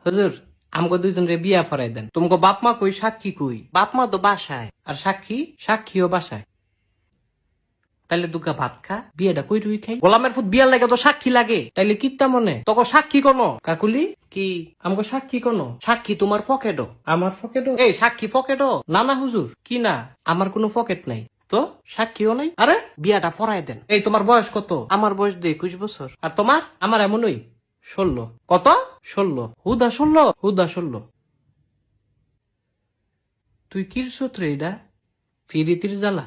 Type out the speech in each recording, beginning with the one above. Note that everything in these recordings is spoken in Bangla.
হুজুর আমাকে দুইজন রে বিয়া ফরাই দেন। তোমাকে বাপ মা কই, সাক্ষী কই? বাপ মা তো বাসায়, আর সাক্ষীও বাসায়। তাইলে দুগা ভাত খা, বিয়েটা কই রুই খাই। গোলামের ফুট বিয়ার লাগে তো সাক্ষী লাগে, তাইলে কিত্তা মনে তোকে সাক্ষী কোনো? কাকুলি কি আমাকে সাক্ষী কোনো? সাক্ষী তোমার পকেটও, আমার পকেটও। এই সাক্ষী পকেটও না? না হুজুর, কি না, আমার কোনো পকেট নাই তো, সাক্ষীও নাই। আরে বিয়াটা ফরাই দেন। এই তোমার বয়স কত? আমার বয়স 21 বছর। আর তোমার? আমার এমনই 16। কত? 16। হুদা 16? হুদা 16। তুই কির সূত্রে এটা? ফিরিতির জ্বালা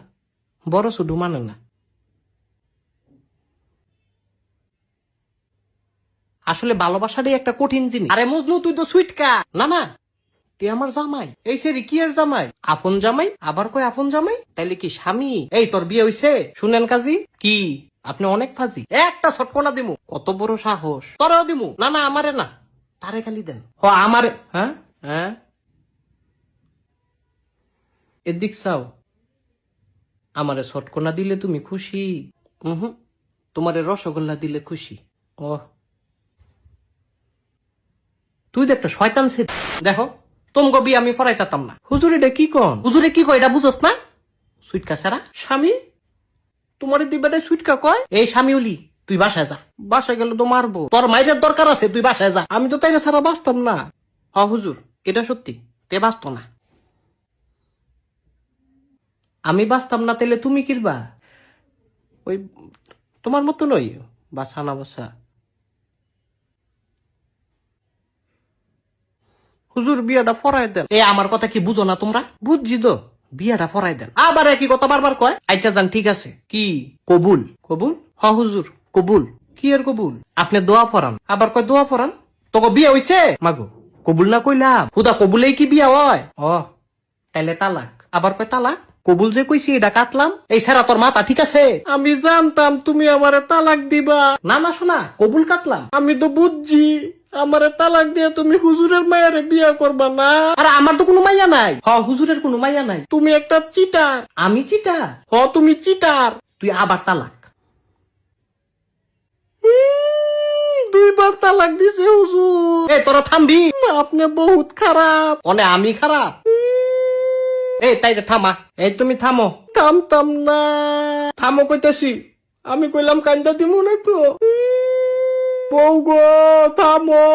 বড় শুধু মানে না। আসলে ভালোবাসাটাই একটা কঠিন জিনিস। আরে মজনু তুই তো সুইটকা। না না, তুই আমার জামাই। এই সে কি আর জামাই? আপন জামাই, আবার কয় আপন জামাই, তাইলে কি স্বামী? এই তোর বিয়ে হইছে? শুনেন কাজী কি আপনি অনেক ফাজি। একটা ছটকনা দিমু। কত বড় সাহস? তোরও দিমু। না না, আমারে না, তারে খালি দেন। ও আমারে। হ্যাঁ হ্যাঁ, এদিক চাও। আমারে ছটকনা দিলে তুমি খুশি? হুম, তোমারে রসগোল্লা দিলে খুশি। ও, তুই তো একটা শয়তান ছিল। দেখো তোমাকে বিয়ে আমি ফরাইতাম না। হুজুর এটা কি কন? হুজুরে কি কয় এটা বুঝস না? সুইটকা ছাড়া স্বামী? তোমার দুই বেটায় সুইটকা কয়? এই স্বামী উলি, তুই বাসায় যা। বাসায় গেলে তো মারবো। তোর মাইরের দরকার আছে, তুই বাসায় যা। আমি তো তাইলে ছাড়া বাঁচতাম না। হ হুজুর, এটা সত্যি, তে বাঁচত না। আমি বাঁচতাম না, তাইলে তুমি কিরবা? ওই তোমার মতো নই, বাসা না বাসা। হুজুর বিয়াটা ফরাই দেন। এ আমার কথা কি বুঝো না তোমরা? বুঝছি তো, বিয়াটা ফরাই দেন। আবার একই কথা বারবার কয়। আচ্ছা যান, ঠিক আছে। কি কবুল? কবুল? হ হুজুর কবুল। কি এর কবুল? আপনি দোয়া ফরান, আবার কয় দোয়া ফরান। তোকে বিয়ে হইছে? মাগো কবুল না কইলাম, হুদা কবুলেই কি বিয়া হয়? ও তাইলে তালাক। আবার কয় তালাক। কবুল যে কইছি এটা কাটলাম। এই সারা তোর মাথা ঠিক আছে? আমি জানতাম তুমি আমারে তালাক দিবা। না না শোনা, কবুল কাটলাম। আমি তো বুঝছি আমারে তালাক দিয়ে তুমি হুজুরের মায়ারে বিয়া করবা না। আরে আমার তো কোনো মাইয়া নাই। হ হুজুরের কোনো মাইয়া নাই। তুমি একটা চিটার। আমি চিটার? হ তুমি চিটার। তুই আবার তালাক। 2বার তালাক দিছে হুজুর। এ তোরা থামবি? আপনি বহুত খারাপ। অনে আমি খারাপ? এই তাই থামা। এই তুমি থামো। থামতাম না। থামো কইতেছি। আমি কইলাম কান্দা দিমু না তো। বউ গো থামো।